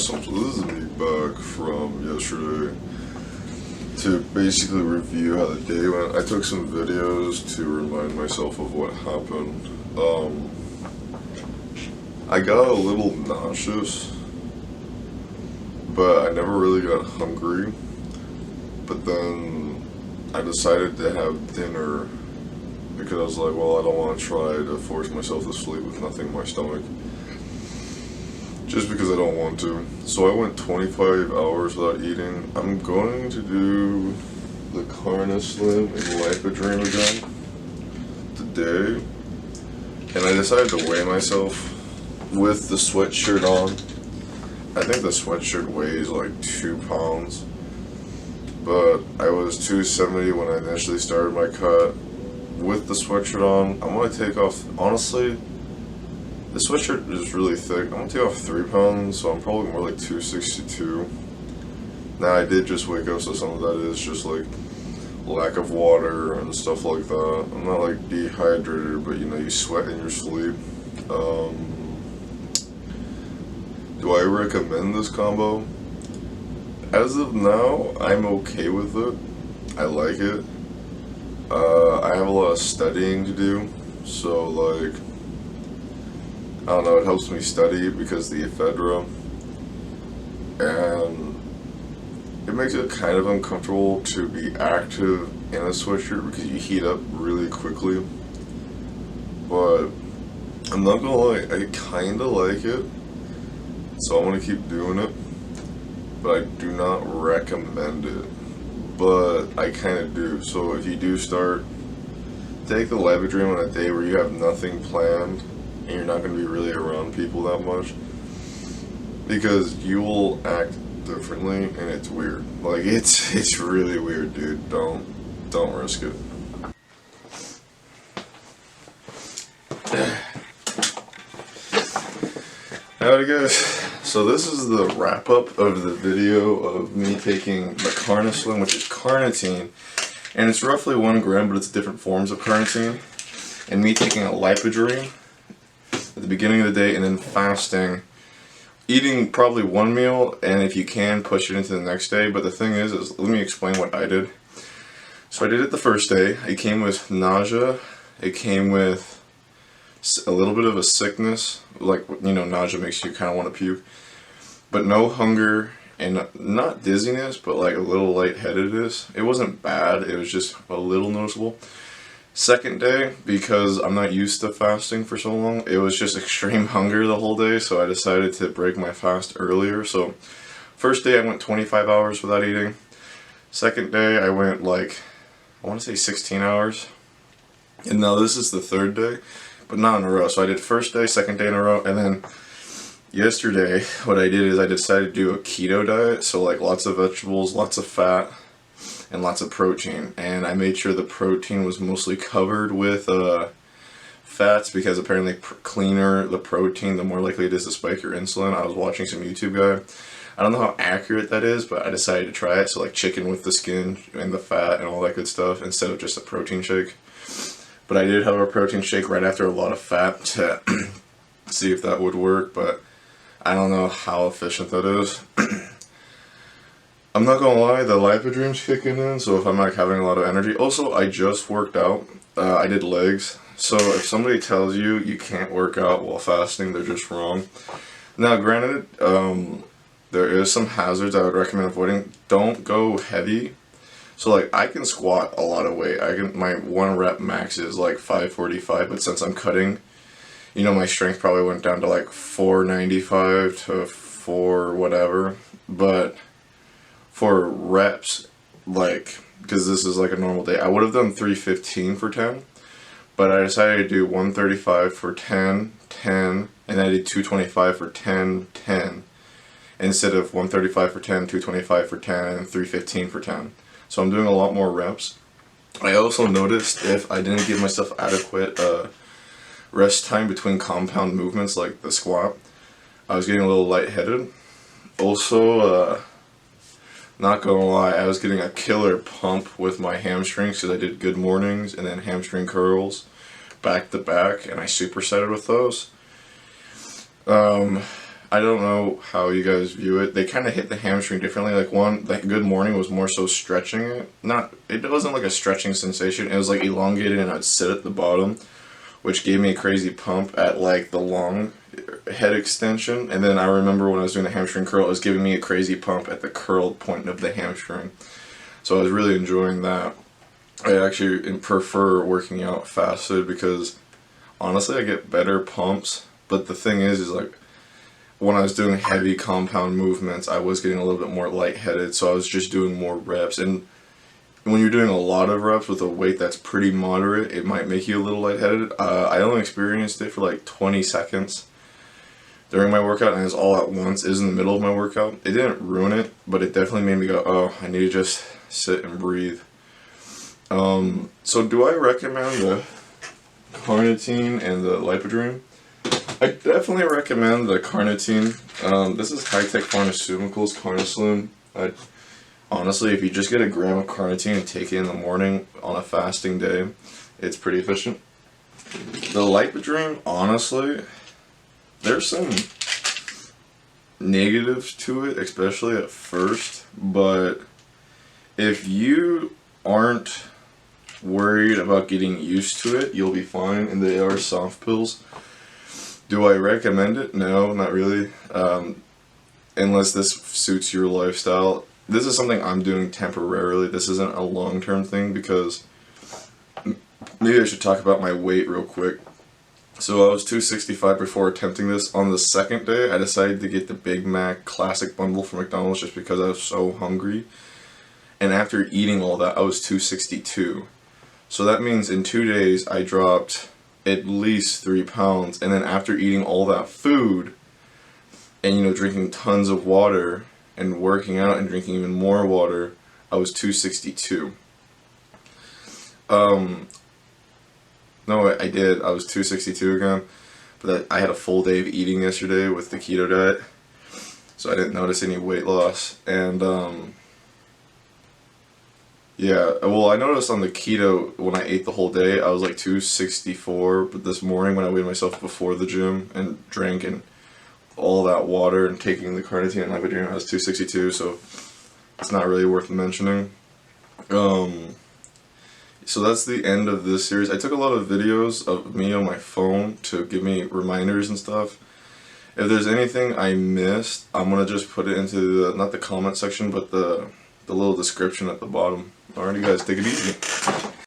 awesome. So this is me back from yesterday to basically review how the day went. I took some videos to remind myself of what happened. I got a little nauseous, but I never really got hungry. But then I decided to have dinner because I was like, well, I don't want to try to force myself to sleep with nothing in my stomach. Just because I don't want to. So I went 25 hours without eating. I'm going to do the Carna Slim and Lipodream again today. And I decided to weigh myself with the sweatshirt on. I think the sweatshirt weighs like 2 pounds. But I was 270 when I initially started my cut. With the sweatshirt on, I'm going to take off, honestly, the sweatshirt is really thick. I'm going to take off 3 pounds, so I'm probably more like 262. Now, I did just wake up, so some of that is just like lack of water and stuff like that. I'm not like dehydrated, but you know, you sweat in your sleep. Do I recommend this combo? As of now, I'm okay with it. I like it. I have a lot of studying to do, so like, I don't know, it helps me study because the ephedra, and it makes it kind of uncomfortable to be active in a sweatshirt because you heat up really quickly. But I'm not gonna lie, I kinda like it, so I'm gonna keep doing it, but I do not recommend it. But I kind of do. So if you do start, take the Lipodream on a day where you have nothing planned and you're not going to be really around people that much, because you will act differently and it's weird. Like it's really weird, dude. Don't risk it. Howdy guys. So this is the wrap up of the video of me taking the Carna Slim, which is carnitine, and it's roughly 1 gram, but it's different forms of carnitine, and me taking a Lipodream at the beginning of the day and then fasting, eating probably 1 meal, and if you can, push it into the next day. But the thing is let me explain what I did. So I did it the first day. It came with nausea, it came with a little bit of a sickness, like, you know, nausea makes you kind of want to puke, but no hunger and not dizziness, but like a little lightheadedness. It wasn't bad, it was just a little noticeable. Second day, because I'm not used to fasting for so long, it was just extreme hunger the whole day, so I decided to break my fast earlier. So first day I went 25 hours without eating. Second day I went like, I want to say 16 hours. And now this is the third day, but not in a row. So I did first day, second day in a row, and then yesterday what I did is I decided to do a keto diet, so like lots of vegetables, lots of fat, and lots of protein. And I made sure the protein was mostly covered with fats, because apparently cleaner the protein, the more likely it is to spike your insulin. I was watching some YouTube guy. I don't know how accurate that is, but I decided to try it. So like chicken with the skin and the fat and all that good stuff instead of just a protein shake. But I did have a protein shake right after a lot of fat to see if that would work, but I don't know how efficient that is. I'm not gonna lie, the Lipodream's kicking in, so if I'm like having a lot of energy. Also, I just worked out. I did legs. So if somebody tells you you can't work out while fasting, they're just wrong. Now, granted, there is some hazards I would recommend avoiding. Don't go heavy. So like, I can squat a lot of weight. My 1 rep max is like 545, but since I'm cutting, you know, my strength probably went down to like 495 to 4 whatever. But for reps, like, because this is like a normal day, I would have done 315 for 10, but I decided to do 135 for 10, 10, and then I did 225 for 10, 10, instead of 135 for 10, 225 for 10, and 315 for 10. So I'm doing a lot more reps. I also noticed if I didn't give myself adequate rest time between compound movements like the squat, I was getting a little lightheaded. Also, not gonna lie, I was getting a killer pump with my hamstrings because I did good mornings and then hamstring curls back to back, and I supersetted with those. I don't know how you guys view it. They kind of hit the hamstring differently. Like like Good Morning was more so stretching it. It wasn't like a stretching sensation. It was like elongated, and I'd sit at the bottom, which gave me a crazy pump at like the long head extension. And then I remember when I was doing the hamstring curl, it was giving me a crazy pump at the curled point of the hamstring. So I was really enjoying that. I actually prefer working out fasted because honestly I get better pumps. But the thing is like, when I was doing heavy compound movements, I was getting a little bit more lightheaded, so I was just doing more reps. And when you're doing a lot of reps with a weight that's pretty moderate, it might make you a little lightheaded. I only experienced it for like 20 seconds during my workout, and it was all at once. It was in the middle of my workout. It didn't ruin it, but it definitely made me go, oh, I need to just sit and breathe. So do I recommend the carnitine and the lipodrine? I definitely recommend the carnitine. This is High-Tech Pharmaceuticals Carnislim. Honestly, if you just get a gram of carnitine and take it in the morning on a fasting day, it's pretty efficient. The lipodrine, honestly, there's some negatives to it, especially at first, but if you aren't worried about getting used to it, you'll be fine, and they are soft pills. Do I recommend it? No, not really. Unless this suits your lifestyle. This is something I'm doing temporarily. This isn't a long-term thing, because maybe I should talk about my weight real quick. So I was 265 before attempting this. On the second day, I decided to get the Big Mac Classic Bundle from McDonald's just because I was so hungry. And after eating all that, I was 262. So that means in 2 days, I dropped at least 3 pounds, and then after eating all that food and drinking tons of water and working out and drinking even more water, I was 262. No, I did. I was 262 again, but I had a full day of eating yesterday with the keto diet, so I didn't notice any weight loss. And yeah, well, I noticed on the keto, when I ate the whole day, I was like 264, but this morning when I weighed myself before the gym and drank and all that water and taking the carnitine and lipodrine, I was 262, so it's not really worth mentioning. So that's the end of this series. I took a lot of videos of me on my phone to give me reminders and stuff. If there's anything I missed, I'm going to just put it into the, not the comment section, but the little description at the bottom. Alrighty guys, take it easy.